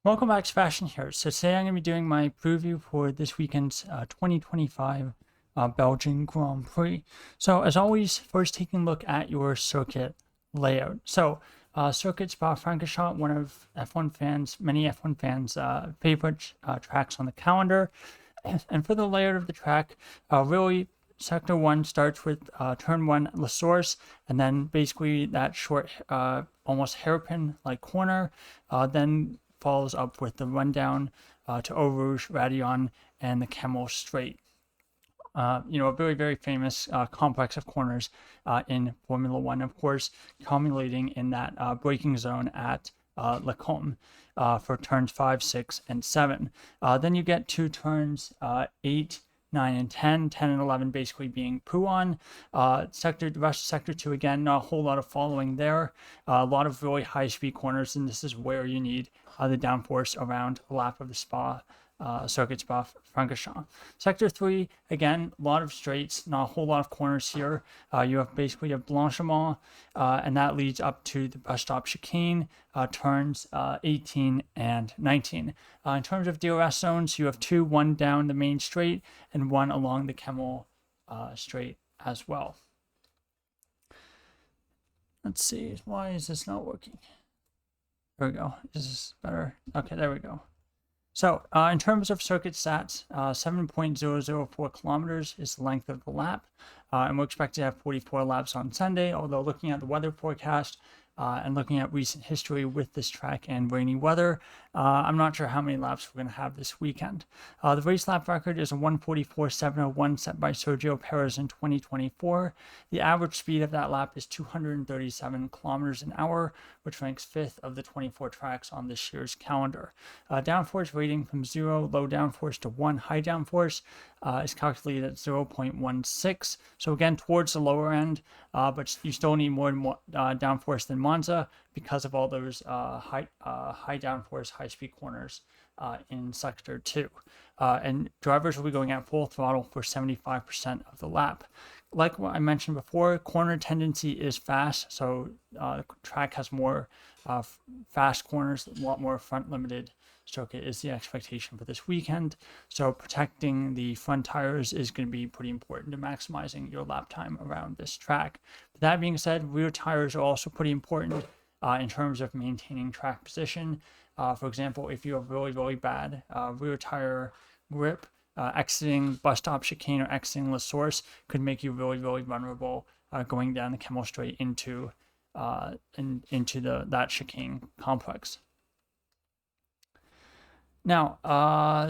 Welcome back to Fashion here. So today I'm going to be doing my preview for this weekend's 2025 Belgian Grand Prix. So as always, first taking a look at your circuit layout. So Circuit Spa-Francorchamps, one of many F1 fans' favorite tracks on the calendar. And for the layout of the track, really Sector 1 starts with Turn 1 La Source, and then basically that short, almost hairpin like corner, then follows up with the rundown to Eau Rouge, Radion, and the Camel Straight. A very, very famous complex of corners in Formula One, of course, culminating in that braking zone at Le Combe for turns 5, 6, and 7. Then you get to turns 8, 9, and 10. 10 and 11 basically being Pouan. The rest of Sector 2, again, not a whole lot of following there. A lot of really high-speed corners, and this is where you need the downforce around a lap of the Circuit Spa-Francorchamps. Sector 3, again, a lot of straights, not a whole lot of corners here. You have basically a Blanchiment, and that leads up to the bus stop chicane, turns 18 and 19. In terms of DRS zones, you have two, one down the main straight and one along the Camel straight as well. Let's see, why is this not working? There we go. Is this better? Okay, there we go. So in terms of circuit stats, 7.004 kilometers is the length of the lap, and we're expected to have 44 laps on Sunday, although looking at the weather forecast and looking at recent history with this track and rainy weather, I'm not sure how many laps we're going to have this weekend. The race lap record is a 1:44.701 set by Sergio Perez in 2024. The average speed of that lap is 237 kilometers an hour, which ranks 5th of the 24 tracks on this year's calendar. Downforce rating from 0, low downforce, to 1, high downforce, is calculated at 0.16. So again, towards the lower end, but you still need more downforce than Monza because of all those high downforce, high-speed corners in Sector 2. And drivers will be going at full throttle for 75% of the lap. Like what I mentioned before, corner tendency is fast, so the track has more fast corners, a lot more front-limited circuit is the expectation for this weekend. So protecting the front tires is going to be pretty important to maximizing your lap time around this track. But that being said, rear tires are also pretty important in terms of maintaining track position. For example, if you have really, really bad rear tire grip, exiting bus stop chicane or exiting La Source could make you really, really vulnerable going down the Camel Straight into that chicane complex. Now,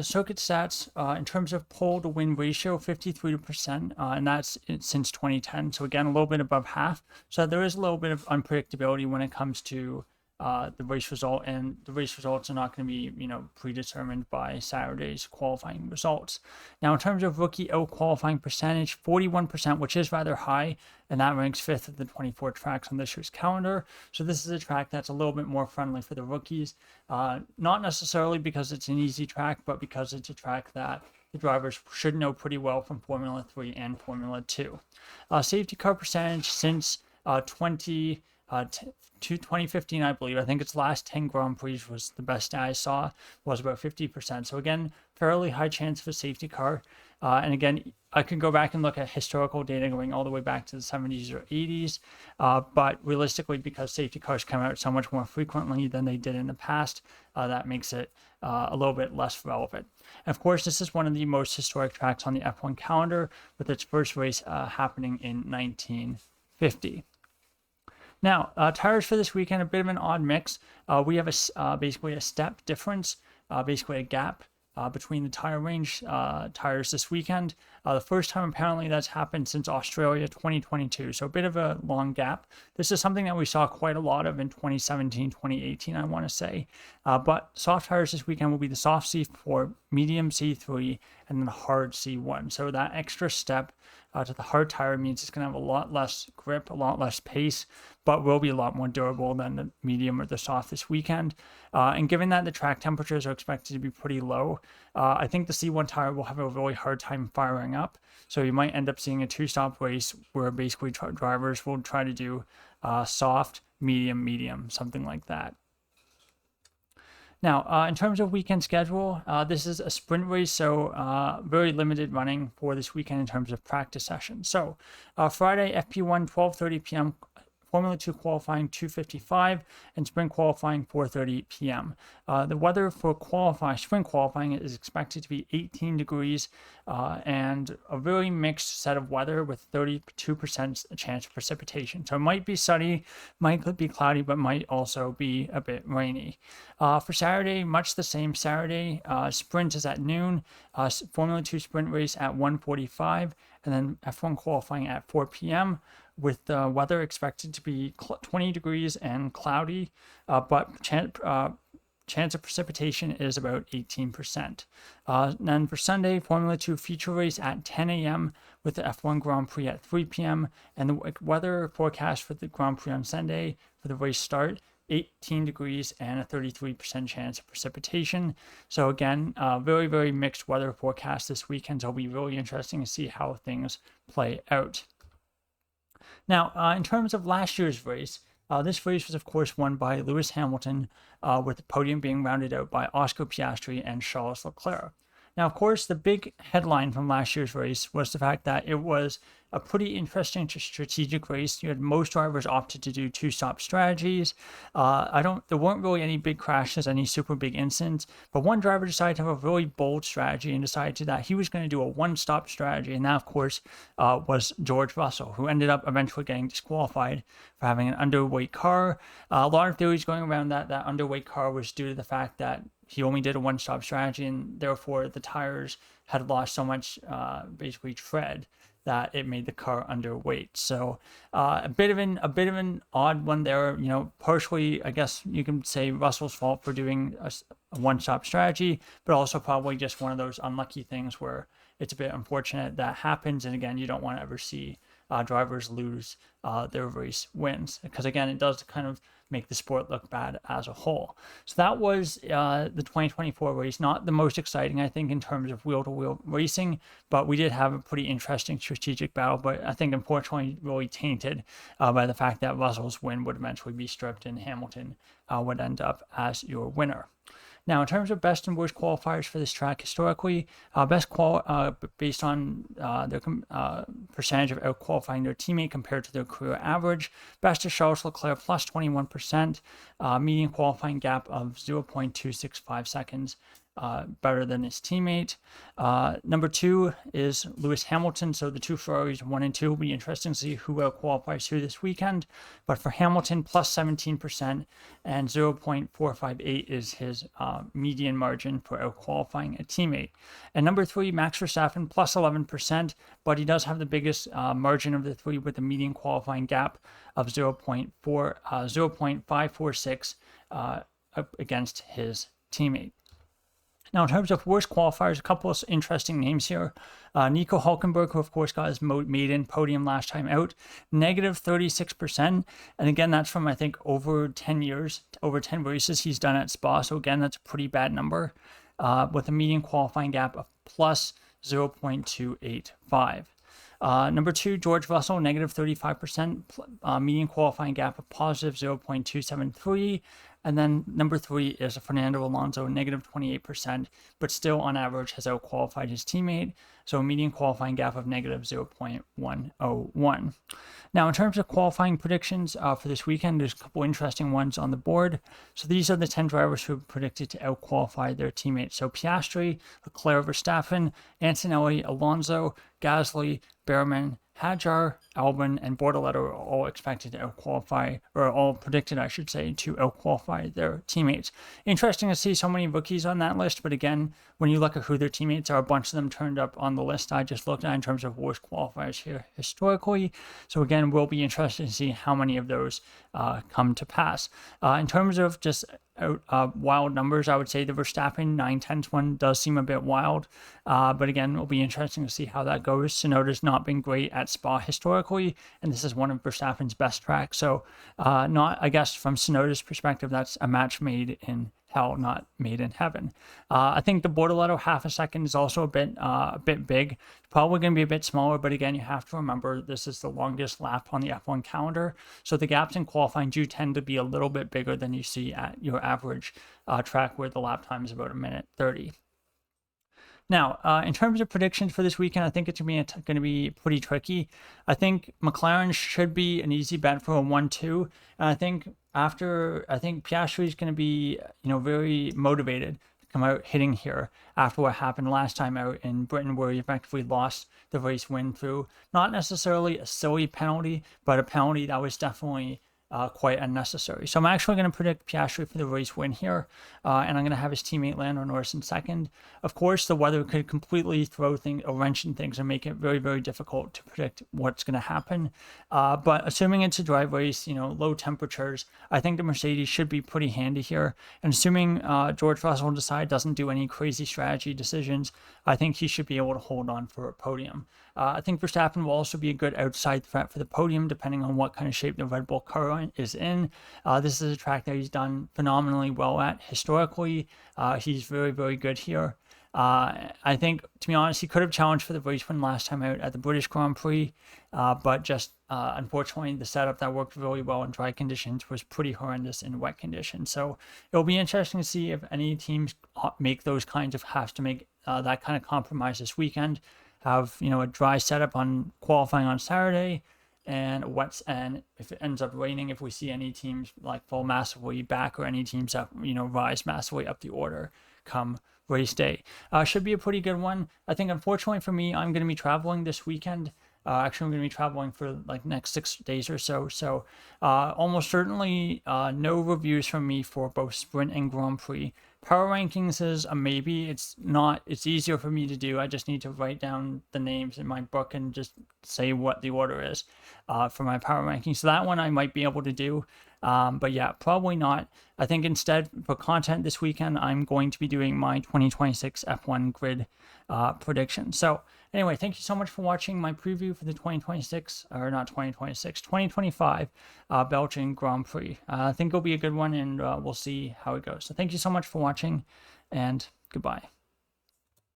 circuit stats, in terms of pole to win ratio, 53%, and that's since 2010. So again, a little bit above half. So there is a little bit of unpredictability when it comes to the race result, and the race results are not going to be, predetermined by Saturday's qualifying results. Now, in terms of rookie out qualifying percentage, 41%, which is rather high, and that ranks 5th of the 24 tracks on this year's calendar. So this is a track that's a little bit more friendly for the rookies, not necessarily because it's an easy track, but because it's a track that the drivers should know pretty well from Formula 3 and Formula 2. Safety car percentage since 2015, I believe. I think its last 10 Grand Prix was the best I saw, was about 50%. So again, fairly high chance of a safety car. And again, I can go back and look at historical data going all the way back to the 70s or 80s. But realistically, because safety cars come out so much more frequently than they did in the past, that makes it a little bit less relevant. And of course, this is one of the most historic tracks on the F1 calendar, with its first race happening in 1950. Now, tires for this weekend, a bit of an odd mix. We have basically a step difference, basically a gap between the tire range tires this weekend. The first time apparently that's happened since Australia 2022, so a bit of a long gap. This is something that we saw quite a lot of in 2017, 2018, I want to say. But soft tires this weekend will be the soft C4, medium C3, and then the hard C1. So that extra step to the hard tire means it's going to have a lot less grip, a lot less pace, but will be a lot more durable than the medium or the soft this weekend. And given that the track temperatures are expected to be pretty low, I think the C1 tire will have a really hard time firing up. So you might end up seeing a two-stop race where basically drivers will try to do soft, medium, something like that. Now, in terms of weekend schedule, this is a sprint race, so very limited running for this weekend in terms of practice sessions. So Friday, FP1, 12:30 p.m., Formula 2 qualifying 2:55, and sprint qualifying 4:30 p.m. The weather for sprint qualifying is expected to be 18 degrees and a very mixed set of weather with 32% chance of precipitation. So it might be sunny, might be cloudy, but might also be a bit rainy. For Saturday, much the same. Saturday, sprint is at noon, Formula 2 sprint race at 1:45, and then F1 qualifying at 4 p.m. with the weather expected to be 20 degrees and cloudy, but chance of precipitation is about 18%. Then for Sunday, Formula 2 feature race at 10 a.m. with the F1 Grand Prix at 3 p.m. And the weather forecast for the Grand Prix on Sunday for the race start, 18 degrees and a 33% chance of precipitation. So again, very, very mixed weather forecast this weekend. So it'll be really interesting to see how things play out. Now, in terms of last year's race, this race was, of course, won by Lewis Hamilton, with the podium being rounded out by Oscar Piastri and Charles Leclerc. Now, of course, the big headline from last year's race was the fact that it was a pretty interesting strategic race. You had most drivers opted to do two-stop strategies. There weren't really any big crashes, any super big incidents, but one driver decided to have a really bold strategy and decided that he was going to do a one-stop strategy, and that, of course, was George Russell, who ended up eventually getting disqualified for having an underweight car. A lot of theories going around that underweight car was due to the fact that he only did a one-stop strategy, and therefore the tires had lost so much basically tread that it made the car underweight. So a bit of an odd one there. You know, partially, I guess you can say Russell's fault for doing a one-stop strategy, but also probably just one of those unlucky things where it's a bit unfortunate that happens. And again, you don't want to ever see drivers lose their race wins, because again, it does kind of make the sport look bad as a whole. So that was the 2024 race. Not the most exciting, I think, in terms of wheel-to-wheel racing, but we did have a pretty interesting strategic battle, but I think unfortunately really tainted by the fact that Russell's win would eventually be stripped and Hamilton would end up as your winner. Now, in terms of best and worst qualifiers for this track historically, best based on their percentage of out-qualifying their teammate compared to their career average, best is Charles Leclerc plus 21%, median qualifying gap of 0.265 seconds, better than his teammate. Number 2 is Lewis Hamilton. So the two Ferraris 1 and 2 will be interesting to see who out-qualifies who this weekend. But for Hamilton, plus 17%, and 0.458 is his median margin for out-qualifying a teammate. And number 3, Max Verstappen, plus 11%, but he does have the biggest margin of the three with a median qualifying gap of 0.546 against his teammate. Now, in terms of worst qualifiers, a couple of interesting names here. Nico Hülkenberg, who of course got his maiden podium last time out, negative 36%. And again, that's from, I think, over 10 years, over 10 races he's done at Spa. So again, that's a pretty bad number, with a median qualifying gap of plus 0.285. Number 2, George Russell, negative 35%, median qualifying gap of positive 0.273. And then number 3 is Fernando Alonso, negative 28%, but still on average has out-qualified his teammate. So a median qualifying gap of negative 0.101. Now, in terms of qualifying predictions for this weekend, there's a couple interesting ones on the board. So these are the 10 drivers who are predicted to out-qualify their teammates. So Piastri, Leclerc, Verstappen, Antonelli, Alonso, Gasly, Behrman, Hadjar, Albon, and Bortoleto are all expected to out-qualify, or all predicted, I should say, to out-qualify their teammates. Interesting to see so many rookies on that list, but again, when you look at who their teammates are, a bunch of them turned up on the list I just looked at in terms of worst qualifiers here historically. So again, we'll be interested to see how many of those come to pass. In terms of just wild numbers, I would say the Verstappen 9/10 one does seem a bit wild, but again, it'll be interesting to see how that goes. Tsunoda's not been great at Spa historically, and this is one of Verstappen's best tracks, so not, I guess, from Tsunoda's perspective, that's a match made in hell, not made in heaven. I think the Bortoleto half a second is also a bit big. Probably going to be a bit smaller, but again, you have to remember this is the longest lap on the F1 calendar, so the gaps in qualifying do tend to be a little bit bigger than you see at your average track where the lap time is about 1:30. Now, in terms of predictions for this weekend, I think it's going to be pretty tricky. I think McLaren should be an easy bet for a 1-2, and I think Piastri is going to be, very motivated to come out hitting here after what happened last time out in Britain, where he effectively lost the race win through not necessarily a silly penalty, but a penalty that was definitely quite unnecessary. So I'm actually going to predict Piastri for the race win here, and I'm going to have his teammate Lando Norris in second. Of course, the weather could completely throw a wrench in things and make it very, very difficult to predict what's going to happen. But assuming it's a dry race, low temperatures, I think the Mercedes should be pretty handy here. And assuming George Russell doesn't do any crazy strategy decisions, I think he should be able to hold on for a podium. I think Verstappen will also be a good outside threat for the podium, depending on what kind of shape the Red Bull car is in. This is a track that he's done phenomenally well at historically. He's very, very good here. I think, to be honest, he could have challenged for the race win last time out at the British Grand Prix, but just unfortunately, the setup that worked really well in dry conditions was pretty horrendous in wet conditions. So it'll be interesting to see if any teams make those kinds of have to make that kind of compromise this weekend. Have a dry setup on qualifying on Saturday, and if it ends up raining, if we see any teams like fall massively back or any teams that rise massively up the order come race day. Should be a pretty good one. I think unfortunately for me, I'm going to be traveling this weekend. Actually, I'm going to be traveling for like next 6 days or so. So almost certainly no reviews from me for both Sprint and Grand Prix. Power rankings is a maybe. It's easier for me to do. I just need to write down the names in my book and just say what the order is for my power rankings. So that one I might be able to do. But yeah, probably not. I think instead for content this weekend, I'm going to be doing my 2026 F1 grid prediction. So anyway, thank you so much for watching my preview for the 2025 Belgian Grand Prix. I think it'll be a good one, and we'll see how it goes. So thank you so much for watching, and goodbye.